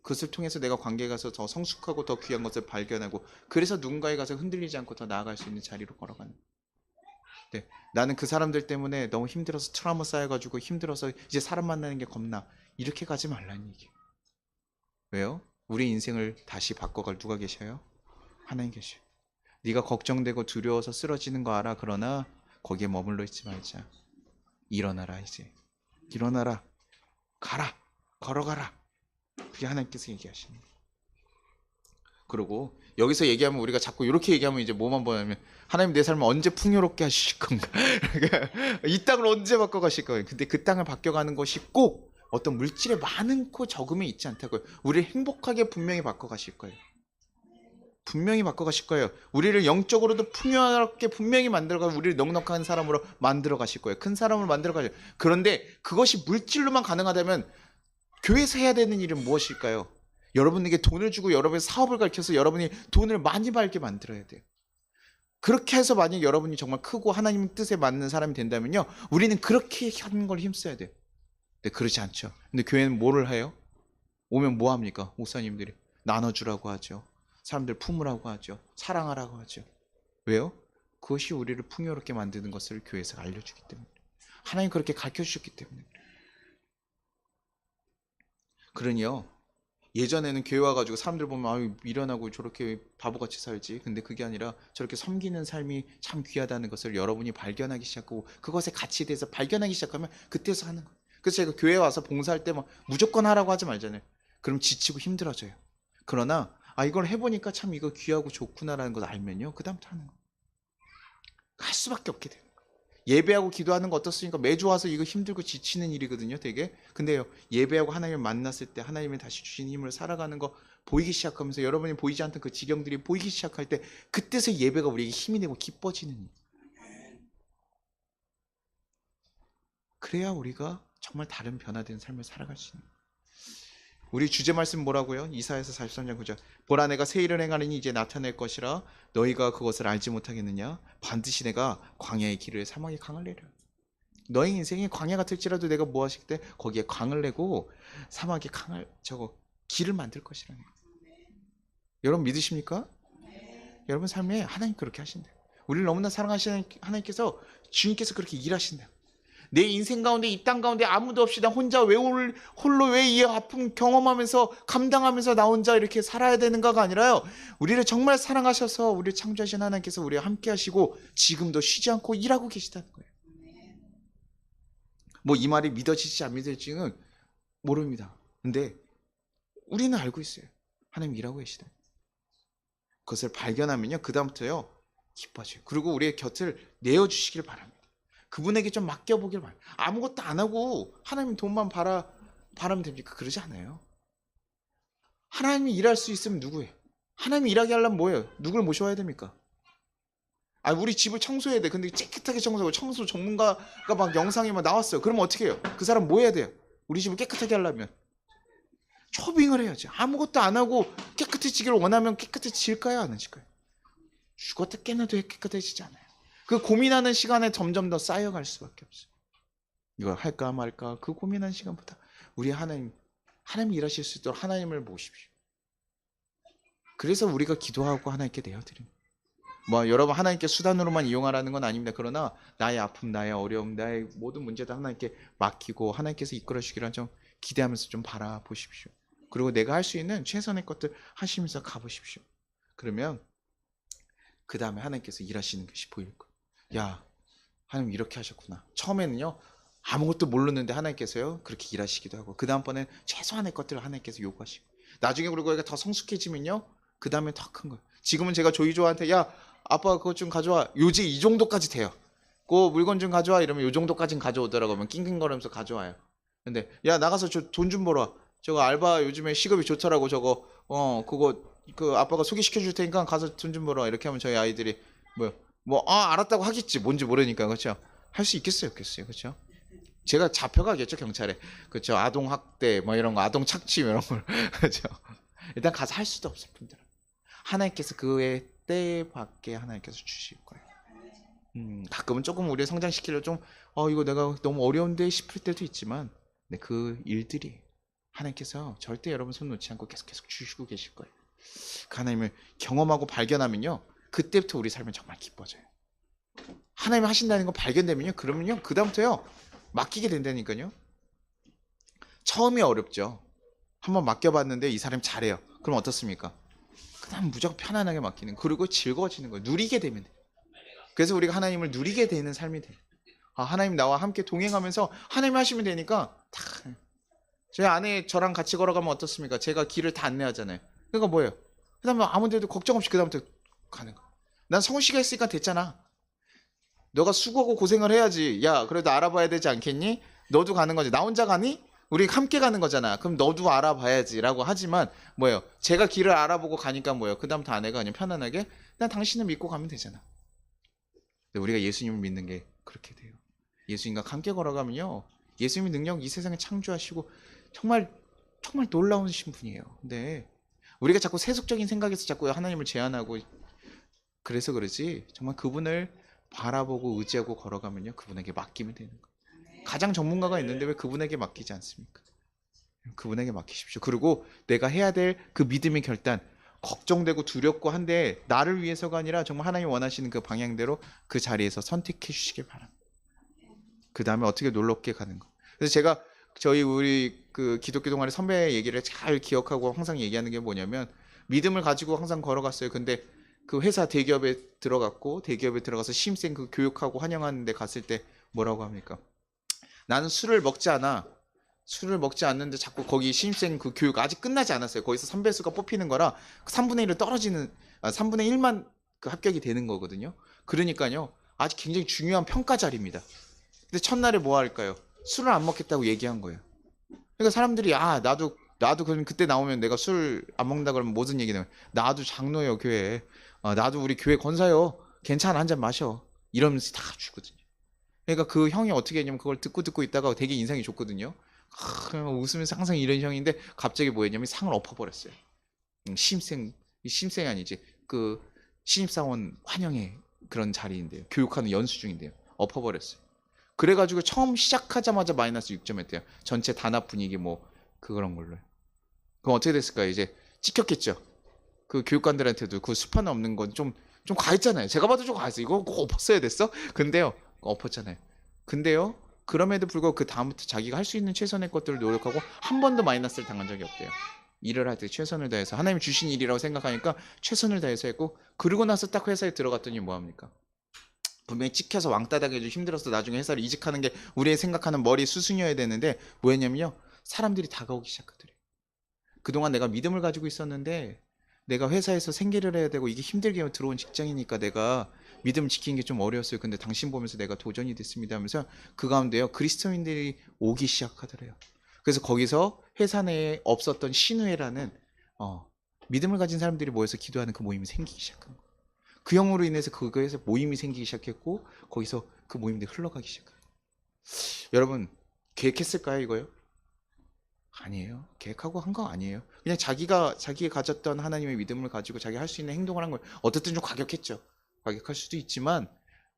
그것을 통해서 내가 관계에 가서 더 성숙하고 더 귀한 것을 발견하고 그래서 누군가에 가서 흔들리지 않고 더 나아갈 수 있는 자리로 걸어가는 거예요. 네, 나는 그 사람들 때문에 너무 힘들어서 트라우마 쌓여가지고 힘들어서 이제 사람 만나는 게 겁나 이렇게 가지 말라는 얘기예요. 왜요? 우리 인생을 다시 바꿔갈 누가 계셔요? 하나님 계셔요. 네가 걱정되고 두려워서 쓰러지는 거 알아. 그러나 거기에 머물러 있지 말자. 일어나라 이제. 일어나라. 가라. 걸어가라. 그게 하나님께서 얘기하시는 거예요. 그리고 여기서 얘기하면 우리가 자꾸 이렇게 얘기하면 이제 뭐만 보냐면 하나님 내 삶을 언제 풍요롭게 하실 건가? 이 땅을 언제 바꿔가실 거예요? 근데 그 땅을 바뀌어가는 것이 꼭 어떤 물질의 많고 적음이 있지 않다고요. 우리를 행복하게 분명히 바꿔가실 거예요. 분명히 바꿔가실 거예요. 우리를 영적으로도 풍요롭게 분명히 만들어가고 우리를 넉넉한 사람으로 만들어 가실 거예요. 큰 사람으로 만들어 가실 거예요. 그런데 그것이 물질로만 가능하다면 교회에서 해야 되는 일은 무엇일까요? 여러분에게 돈을 주고 여러분의 사업을 가르쳐서 여러분이 돈을 많이 벌게 만들어야 돼요. 그렇게 해서 만약 여러분이 정말 크고 하나님 뜻에 맞는 사람이 된다면요, 우리는 그렇게 하는 걸 힘써야 돼요. 근데 그렇지 않죠. 근데 교회는 뭐를 해요? 오면 뭐 합니까? 목사님들이 나눠주라고 하죠. 사람들 품으라고 하죠. 사랑하라고 하죠. 왜요? 그것이 우리를 풍요롭게 만드는 것을 교회에서 알려주기 때문에, 하나님 그렇게 가르쳐주셨기 때문에. 그러니요, 예전에는 교회 와가지고 사람들 보면 아유 미련하고 저렇게 바보같이 살지. 근데 그게 아니라 저렇게 섬기는 삶이 참 귀하다는 것을 여러분이 발견하기 시작하고 그것의 가치에 대해서 발견하기 시작하면 그때서 하는 거예요. 그래서 제가 교회 와서 봉사할 때 막 무조건 하라고 하지 말잖아요. 그럼 지치고 힘들어져요. 그러나 이걸 해보니까 참 이거 귀하고 좋구나라는 걸 알면요, 그 다음부터 하는 거예요. 할 수밖에 없게 돼요. 예배하고 기도하는 거 어떻습니까? 매주 와서 이거 힘들고 지치는 일이거든요, 되게. 근데요, 예배하고 하나님을 만났을 때 하나님이 다시 주신 힘을 살아가는 거 보이기 시작하면서 여러분이 보이지 않던 그 지경들이 보이기 시작할 때 그때서 예배가 우리에게 힘이 되고 기뻐지는 일. 그래야 우리가 정말 다른 변화된 삶을 살아갈 수 있는 거예요. 우리 주제 말씀 뭐라고요? 이사야서 43장 9절. 보라 내가 새 일을 행하리니 이제 나타낼 것이라 너희가 그것을 알지 못하겠느냐? 반드시 내가 광야의 길을 사막의 강을 내려. 너희 인생이 광야 같을지라도 내가 뭐 하실 때 거기에 강을 내고 사막의 강을 길을 만들 것이라는 거예요. 여러분 믿으십니까? 여러분 삶에 하나님 그렇게 하신대요. 우리를 너무나 사랑하시는 하나님께서, 주님께서 그렇게 일하신대요. 내 인생 가운데 이 땅 가운데 아무도 없이 나 혼자 홀로 왜 이 아픔 경험하면서 감당하면서 나 혼자 이렇게 살아야 되는가가 아니라요, 우리를 정말 사랑하셔서 우리를 창조하신 하나님께서 우리와 함께 하시고 지금도 쉬지 않고 일하고 계시다는 거예요. 뭐 이 말이 믿어지지 안 믿어지지는 모릅니다. 근데 우리는 알고 있어요. 하나님 일하고 계시다. 그것을 발견하면요, 그 다음부터요 기뻐져요. 그리고 우리의 곁을 내어주시길 바랍니다. 그분에게 좀 맡겨보길 바랍니다. 아무것도 안 하고 하나님 돈만 바라면 됩니까? 그러지 않아요. 하나님이 일할 수 있으면 누구예요? 하나님이 일하게 하려면 뭐예요? 누굴 모셔와야 됩니까? 우리 집을 청소해야 돼. 근데 깨끗하게 청소하고 청소 전문가가 막 영상에 막 나왔어요. 그러면 어떻게 해요? 그 사람 뭐 해야 돼요? 우리 집을 깨끗하게 하려면 초빙을 해야지. 아무것도 안 하고 깨끗해지기를 원하면 깨끗해질까요? 안 해질까요? 죽었다 깨어나도 깨끗해지지 않아요. 그 고민하는 시간에 점점 더 쌓여갈 수밖에 없어요. 이걸 할까 말까 그 고민하는 시간보다 우리 하나님이 일하실 수 있도록 하나님을 모십시오. 그래서 우리가 기도하고 하나님께 내어드립니다. 여러분 하나님께 수단으로만 이용하라는 건 아닙니다. 그러나 나의 아픔, 나의 어려움, 나의 모든 문제도 하나님께 맡기고 하나님께서 이끌어 주기를 좀 기대하면서 좀 바라보십시오. 그리고 내가 할 수 있는 최선의 것들 하시면서 가보십시오. 그러면 그 다음에 하나님께서 일하시는 것이 보일 거예요. 야, 하나님 이렇게 하셨구나. 처음에는요 아무것도 모르는데 하나님께서요 그렇게 일하시기도 하고, 그 다음번엔 최소한의 것들을 하나님께서 요구하시고, 나중에 그리고 더 성숙해지면요 그 다음에 더 큰 거예요. 지금은 제가 조이조한테 야 아빠 그것 좀 가져와, 요즘 이 정도까지 돼요. 그 물건 좀 가져와 이러면 요 정도까지는 가져오더라고. 하면 낑낑거리면서 가져와요. 근데 야 나가서 저 돈 좀 벌어, 저거 알바 요즘에 시급이 좋더라고, 저거 그거 그 아빠가 소개시켜 줄 테니까 가서 돈 좀 벌어, 이렇게 하면 저희 아이들이 알았다고 하겠지. 뭔지 모르니까. 그렇죠? 할 수 있겠어요, 없겠어요? 그렇죠? 제가 잡혀가겠죠, 경찰에. 그렇죠. 아동 학대 뭐 이런 거, 아동 착취 이런 걸. 그렇죠. 일단 가서 할 수도 없어요, 분들. 하나님께서 그의 때밖에 하나님께서 주실 거예요. 가끔은 조금 우리를 성장시키려 좀 이거 내가 너무 어려운데 싶을 때도 있지만, 네, 그 일들이 하나님께서 절대 여러분 손 놓지 않고 계속 주시고 계실 거예요. 그 하나님을 경험하고 발견하면요, 그때부터 우리 삶은 정말 기뻐져요. 하나님 하신다는 거 발견되면요, 그러면요, 그 다음부터요 맡기게 된다니까요. 처음이 어렵죠. 한번 맡겨봤는데 이 사람 잘해요. 그럼 어떻습니까? 그 다음 무조건 편안하게 맡기는, 그리고 즐거워지는 거예요. 누리게 되면 돼요. 그래서 우리가 하나님을 누리게 되는 삶이 돼요. 하나님 나와 함께 동행하면서 하나님 하시면 되니까 다. 저희 아내 저랑 같이 걸어가면 어떻습니까? 제가 길을 다 안내하잖아요. 그러니까 뭐예요? 그 다음에 아무 데도 걱정 없이 그 다음부터 가는 거야. 난 성훈 씨가 했으니까 됐잖아. 너가 수고하고 고생을 해야지. 야, 그래도 알아봐야 되지 않겠니? 너도 가는 거지. 나 혼자 가니? 우리 함께 가는 거잖아. 그럼 너도 알아봐야지 라고 하지만 뭐예요? 제가 길을 알아보고 가니까 뭐예요? 그 다음부터 아내가 그냥 편안하게 난 당신을 믿고 가면 되잖아. 근데 우리가 예수님을 믿는 게 그렇게 돼요. 예수님과 함께 걸어가면요, 예수님의 능력 이 세상에 창조하시고 정말 정말 놀라우신 분이에요. 근데 우리가 자꾸 세속적인 생각에서 자꾸 하나님을 제한하고 그래서 그러지, 정말 그분을 바라보고 의지하고 걸어가면요, 그분에게 맡기면 되는 거예요. 가장 전문가가 있는데 왜 그분에게 맡기지 않습니까? 그분에게 맡기십시오. 그리고 내가 해야 될 그 믿음의 결단, 걱정되고 두렵고 한데 나를 위해서가 아니라 정말 하나님이 원하시는 그 방향대로 그 자리에서 선택해 주시길 바랍니다. 그 다음에 어떻게 놀랍게 가는 거. 그래서 제가 우리 그 기독교 동아리 선배 얘기를 잘 기억하고 항상 얘기하는 게 뭐냐면, 믿음을 가지고 항상 걸어갔어요. 근데 그 회사 대기업에 들어가서 신입생 그 교육하고 환영하는 데 갔을 때 뭐라고 합니까? 나는 술을 먹지 않는데 자꾸 거기 신입생 그 교육 아직 끝나지 않았어요. 거기서 선배수가 뽑히는 거라 3분의 1을 떨어지는, 3분의 1만 그 합격이 되는 거거든요. 그러니까요, 아직 굉장히 중요한 평가 자리입니다. 근데 첫날에 뭐 할까요? 술을 안 먹겠다고 얘기한 거예요. 그러니까 사람들이 나도 그럼 그때 나오면 내가 술 안 먹는다 그러면 무슨 얘기냐면, 나도 장로요 교회, 나도 우리 교회 권사요, 괜찮아 한 잔 마셔, 이러면서 다 주거든요. 그러니까 그 형이 어떻게 했냐면 그걸 듣고 있다가 되게 인상이 좋거든요. 그냥 웃으면서 항상 이런 형인데 갑자기 뭐 했냐면 상을 엎어버렸어요. 신입생이 아니지, 그 신입사원 환영회 그런 자리인데요, 교육하는 연수 중인데요, 엎어버렸어요. 그래가지고 처음 시작하자마자 마이너스 6점 했대요. 전체 단합 분위기 뭐 그런 걸로요. 그럼 어떻게 됐을까요? 이제 찍혔겠죠. 그 교육관들한테도 그 수판 없는 건 좀 과했잖아요. 제가 봐도 좀 과했어. 이거 꼭 엎었어야 됐어? 근데요, 엎었잖아요. 근데요, 그럼에도 불구하고 그 다음부터 자기가 할 수 있는 최선의 것들을 노력하고 한 번도 마이너스를 당한 적이 없대요. 일을 할 때 최선을 다해서 하나님 주신 일이라고 생각하니까 최선을 다해서 했고, 그러고 나서 딱 회사에 들어갔더니 뭐합니까? 분명히 찍혀서 왕따당해 좀 힘들어서 나중에 회사를 이직하는 게 우리의 생각하는 머리 수순이어야 되는데 뭐였냐면요, 사람들이 다가오기 시작하더래요. 그동안 내가 믿음을 가지고 있었는데 내가 회사에서 생계를 해야 되고 이게 힘들게 들어온 직장이니까 내가 믿음 지키는 게 좀 어려웠어요. 근데 당신 보면서 내가 도전이 됐습니다 하면서 그 가운데요, 그리스도인들이 오기 시작하더래요. 그래서 거기서 회사 내에 없었던 신우회라는 믿음을 가진 사람들이 모여서 기도하는 그 모임이 생기기 시작한 거예요. 그 형으로 인해서 그거에서 모임이 생기기 시작했고 거기서 그 모임들이 흘러가기 시작해요. 여러분 계획했을까요 이거요? 아니에요. 계획하고 한 거 아니에요. 그냥 자기가 가졌던 하나님의 믿음을 가지고 자기 할 수 있는 행동을 한 거예요. 어쨌든 좀 과격했죠. 과격할 수도 있지만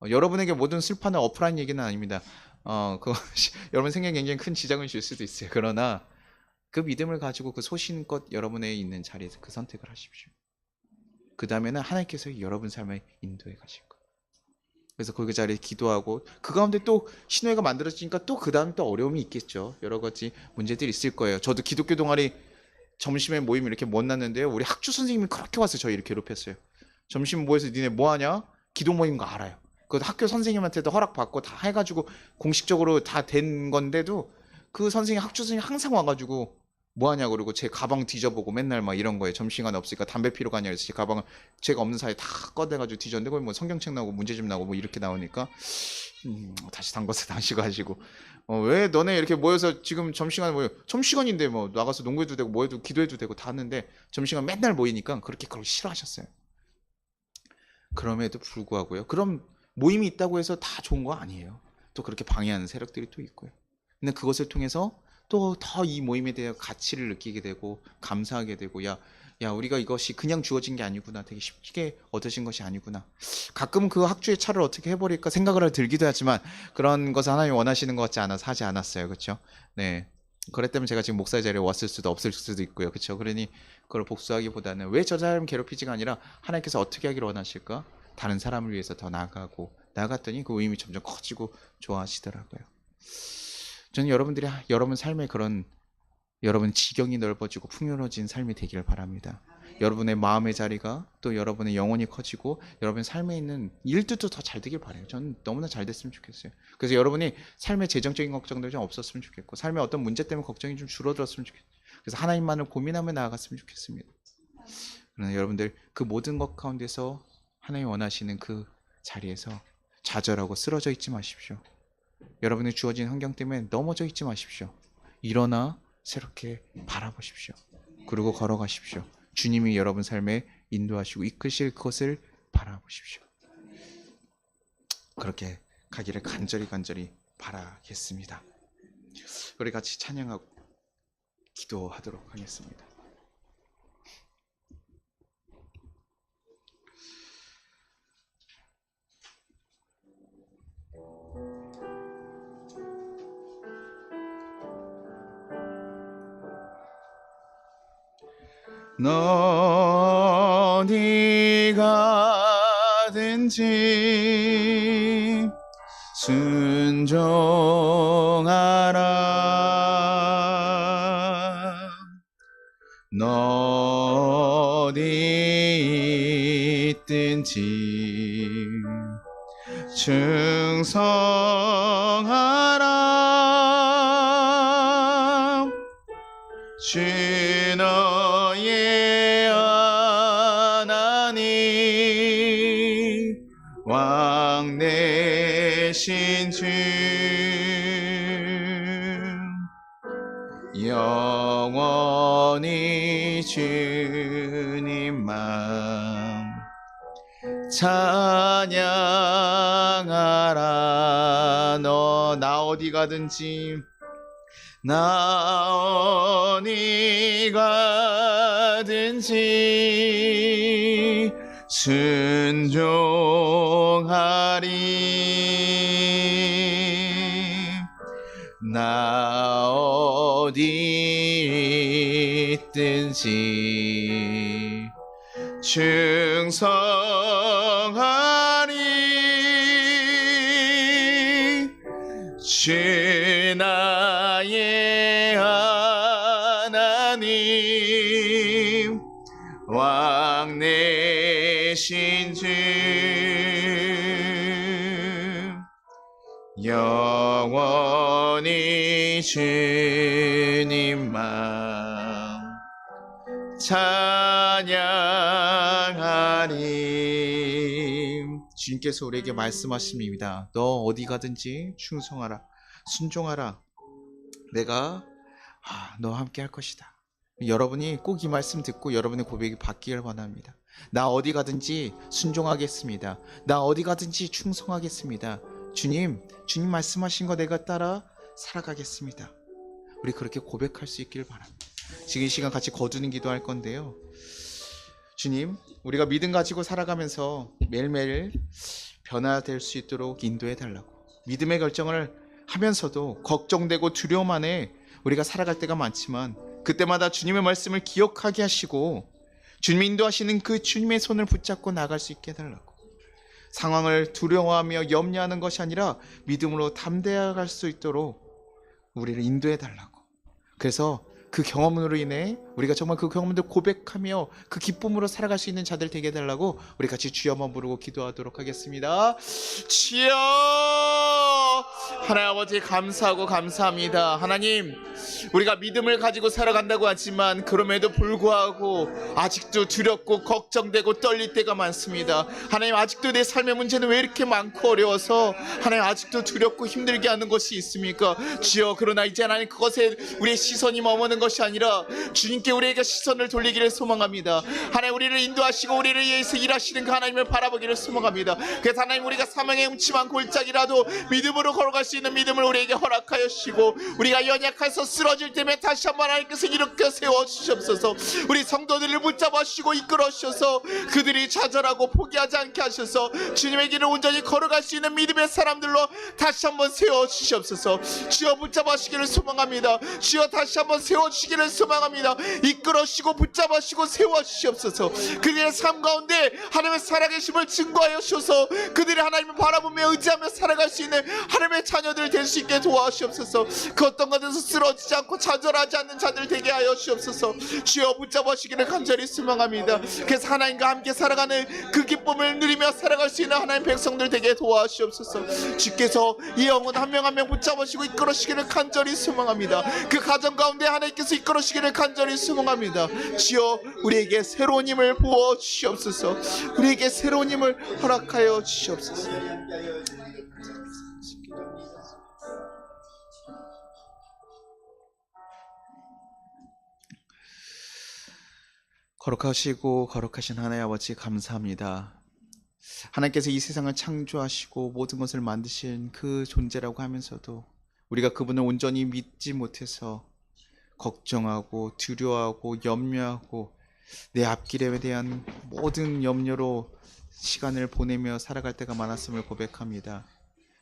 여러분에게 모든 슬퍼나 어프라인 얘기는 아닙니다. 그 여러분 생각에 굉장히 큰 지장을 줄 수도 있어요. 그러나 그 믿음을 가지고 그 소신껏 여러분의 있는 자리에서 그 선택을 하십시오. 그 다음에는 하나님께서 여러분 삶을 인도해 가실 거예요. 그래서 그 자리에 기도하고 그 가운데 또 신호회가 만들어지니까 또 그 다음 또 어려움이 있겠죠. 여러 가지 문제들이 있을 거예요. 저도 기독교 동아리 점심에 모임 이렇게 못 났는데요, 우리 학주 선생님이 그렇게 와서 저희 이렇게 괴롭혔어요. 점심 모여서 니네 뭐 하냐? 기도 모임 거 알아요. 그 학교 선생님한테도 허락받고 다 해가지고 공식적으로 다 된 건데도 그 선생님, 학주 선생님 항상 와가지고 뭐 하냐 그러고 제 가방 뒤져보고 맨날 막 이런 거예요. 점심시간 없으니까 담배 피러 가냐 그래서 제 가방을 제가 없는 사이에 다 꺼내가지고 뒤졌는데 거기 뭐 성경책 나오고 문제집 나오고 뭐 이렇게 나오니까 다시 담궈서 다시 가지고 왜 너네 이렇게 모여서 지금 점심시간에 모여, 점심시간인데 뭐 나가서 농구해도 되고 뭐해도 기도해도 되고 다 하는데 점심시간 맨날 모이니까 그렇게 그걸 싫어하셨어요. 그럼에도 불구하고요, 그럼 모임이 있다고 해서 다 좋은 거 아니에요. 또 그렇게 방해하는 세력들이 또 있고요. 근데 그것을 통해서 또 더 이 모임에 대한 가치를 느끼게 되고 감사하게 되고 야 우리가 이것이 그냥 주어진 게 아니구나, 되게 쉽게 얻으신 것이 아니구나. 가끔은 그 학주의 차를 어떻게 해버릴까 생각을 들기도 하지만 그런 것을 하나님 원하시는 것 같지 않아서 하지 않았어요. 그렇죠? 네. 그랬 때문에 제가 지금 목사의 자리에 왔을 수도 없을 수도 있고요. 그렇죠? 그러니 그걸 복수하기보다는 왜 저 사람 괴롭히지가 아니라 하나님께서 어떻게 하기를 원하실까? 다른 사람을 위해서 더 나아가고 나아갔더니 그 의미 점점 커지고 좋아하시더라고요. 저는 여러분들이 여러분 삶에 그런 여러분 지경이 넓어지고 풍요로워진 삶이 되기를 바랍니다. 여러분의 마음의 자리가 또 여러분의 영혼이 커지고 여러분 삶에 있는 일들도 더 잘 되길 바라요. 저는 너무나 잘 됐으면 좋겠어요. 그래서 여러분이 삶의 재정적인 걱정들 좀 없었으면 좋겠고 삶의 어떤 문제 때문에 걱정이 좀 줄어들었으면 좋겠어요. 그래서 하나님만을 고민하며 나아갔으면 좋겠습니다. 그러나 여러분들 그 모든 것 가운데서 하나님 원하시는 그 자리에서 좌절하고 쓰러져 있지 마십시오. 여러분의 주어진 환경 때문에 넘어져 있지 마십시오. 일어나 새롭게 바라보십시오. 그리고 걸어가십시오. 주님이 여러분 삶에 인도하시고 이끄실 그것을 바라보십시오. 그렇게 가기를 간절히 바라겠습니다. 우리 같이 찬양하고 기도하도록 하겠습니다. 너 어디 가든지 순종하라. 너 어디 있든지 충성하라. 주 너의 하나님 왕 되신 주 영원히 주님만 찬양하라. 너 나 어디 가든지 나 어디 가든지 순종하리. 나 어디 있든지 충성하리. 주 나의 하나님 왕 되신 주 영원히 주님만 찬양하리. 주님께서 우리에게 말씀하십니다. 너 어디 가든지 충성하라, 순종하라. 내가 너와 함께 할 것이다. 여러분이 꼭 이 말씀 듣고 여러분의 고백이 바뀌길 원합니다. 나 어디 가든지 순종하겠습니다. 나 어디 가든지 충성하겠습니다. 주님 말씀하신 거 내가 따라 살아가겠습니다. 우리 그렇게 고백할 수 있길 바랍니다. 지금 이 시간 같이 거두는 기도할 건데요. 주님, 우리가 믿음 가지고 살아가면서 매일매일 변화될 수 있도록 인도해 달라고. 믿음의 결정을 하면서도 걱정되고 두려움 안에 우리가 살아갈 때가 많지만 그때마다 주님의 말씀을 기억하게 하시고 주님 인도하시는 그 주님의 손을 붙잡고 나갈 수 있게 해달라고. 상황을 두려워하며 염려하는 것이 아니라 믿음으로 담대해갈 수 있도록 우리를 인도해 달라고. 그래서 그 경험으로 인해 우리가 정말 그 경험들 고백하며 그 기쁨으로 살아갈 수 있는 자들 되게 해달라고 우리 같이 주여만 부르고 기도하도록 하겠습니다. 주여! 하나님 아버지 감사하고 감사합니다. 하나님, 우리가 믿음을 가지고 살아간다고 하지만 그럼에도 불구하고 아직도 두렵고 걱정되고 떨릴 때가 많습니다. 하나님, 아직도 내 삶의 문제는 왜 이렇게 많고 어려워서 하나님 아직도 두렵고 힘들게 하는 것이 있습니까? 주여, 그러나 이제 하나님 그것에 우리의 시선이 머무는 것이 아니라 주님께 우리에게 시선을 돌리기를 소망합니다. 하나님, 우리를 인도하시고 우리를 위해서 일하시는 그 하나님을 바라보기를 소망합니다. 그래서 하나님, 우리가 사망의 음침한 골짜기라도 믿음으로 걸어갈 걸어갈 수 있는 믿음을 우리에게 허락하여 주시고, 우리가 연약해서 쓰러질 때면 다시 한번 하나님께서 일으켜 세워주시옵소서. 우리 성도들을 붙잡아 주시고 이끌어 주셔서 그들이 좌절하고 포기하지 않게 하셔서 주님의 길을 온전히 걸어갈 수 있는 믿음의 사람들로 다시 한번 세워주시옵소서. 주여 붙잡아 주시기를 소망합니다. 주여 다시 한번 세워주시기를 소망합니다. 이끌어 주시고 붙잡아 주시고 세워주시옵소서. 그들의 삶 가운데 하나님의 살아계심을 증거하여 주셔서 그들이 하나님을 바라보며 의지하며 살아갈 수 있는 하나님의 자녀들 될 수 있게 도와주시옵소서. 그 어떤 것에서 쓰러지지 않고 좌절하지 않는 자들 되게 하여 주옵소서. 주여 붙잡아 주시기를 간절히 소망합니다. 그래서 하나님과 함께 살아가는 그 기쁨을 누리며 살아갈 수 있는 하나님 백성들 되게 도와주시옵소서. 주께서 이 영혼 한 명 한 명 붙잡으시고 이끌어 주시기를 간절히 소망합니다. 그 가정 가운데 하나님께서 이끌어 주시기를 간절히 소망합니다. 주여 우리에게 새로운 힘을 부어 주시옵소서. 우리에게 새로운 힘을 허락하여 주시옵소서. 거룩하시고 거룩하신 하나님 아버지 감사합니다. 하나님께서 이 세상을 창조하시고 모든 것을 만드신 그 존재라고 하면서도 우리가 그분을 온전히 믿지 못해서 걱정하고 두려워하고 염려하고 내 앞길에 대한 모든 염려로 시간을 보내며 살아갈 때가 많았음을 고백합니다.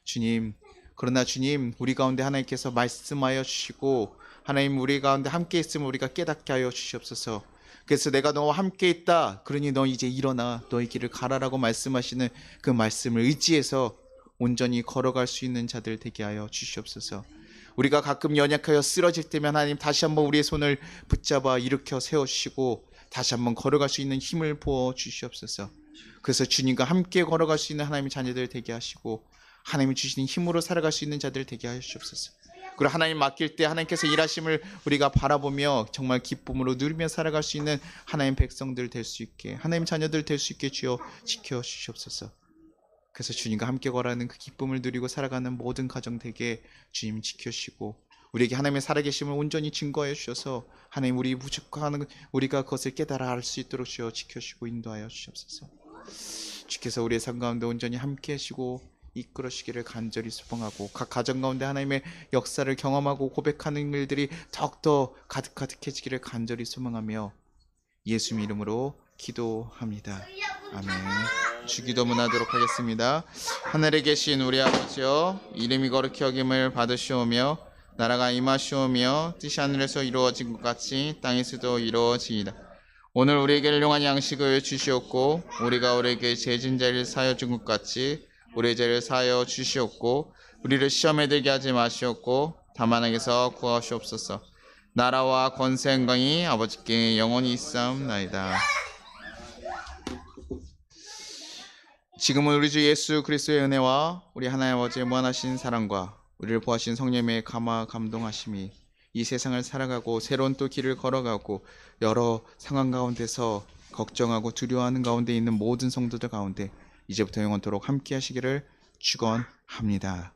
주님, 그러나 주님, 우리 가운데 하나님께서 말씀하여 주시고 하나님 우리 가운데 함께 있음을 우리가 깨닫게 하여 주시옵소서. 그래서 내가 너와 함께 있다, 그러니 너 이제 일어나 너의 길을 가라라고 말씀하시는 그 말씀을 의지해서 온전히 걸어갈 수 있는 자들 되게 하여 주시옵소서. 우리가 가끔 연약하여 쓰러질 때면 하나님 다시 한번 우리의 손을 붙잡아 일으켜 세워주시고 다시 한번 걸어갈 수 있는 힘을 부어 주시옵소서. 그래서 주님과 함께 걸어갈 수 있는 하나님의 자녀들 되게 하시고 하나님이 주시는 힘으로 살아갈 수 있는 자들 되게 하여 주옵소서. 그리고 하나님 맡길 때 하나님께서 일하심을 우리가 바라보며 정말 기쁨으로 누리며 살아갈 수 있는 하나님 백성들 될 수 있게, 하나님 자녀들 될 수 있게 주여 지켜주시옵소서. 그래서 주님과 함께 걸어가는 그 기쁨을 누리고 살아가는 모든 가정 되게 주님 지켜주시고 우리에게 하나님의 살아계심을 온전히 증거하여 주셔서 하나님 우리 부족하는 우리가 그것을 깨달아 알 수 있도록 주여 지켜주시고 인도하여 주시옵소서. 주께서 우리의 삶 가운데 온전히 함께 하시고 이끌어주시기를 간절히 소망하고 각 가정 가운데 하나님의 역사를 경험하고 고백하는 일들이 더욱더 가득해지기를 간절히 소망하며 예수 이름으로 기도합니다. 아멘. 주기도문 하도록 하겠습니다. 하늘에 계신 우리 아버지여, 이름이 거룩히 여김을 받으시오며 나라가 임하시오며 뜻이 하늘에서 이루어진 것 같이 땅에서도 이루어지이다. 오늘 우리에게 일용할 양식을 주시옵고 우리가 우리에게 죄진 자를 사하여 준 것 같이 우리의 죄를 사하여 주시옵고 우리를 시험에 들게 하지 마시옵고 다만 악에서 구하시옵소서. 나라와 권세 영광이 아버지께 영원히 있사옵나이다. 지금은 우리 주 예수 그리스도의 은혜와 우리 하나님 아버지의 무한하신 사랑과 우리를 보하신 성령의 감화 감동하심이 이 세상을 살아가고 새로운 또 길을 걸어가고 여러 상황 가운데서 걱정하고 두려워하는 가운데 있는 모든 성도들 가운데 이제부터 영원토록 함께 하시기를 축원합니다.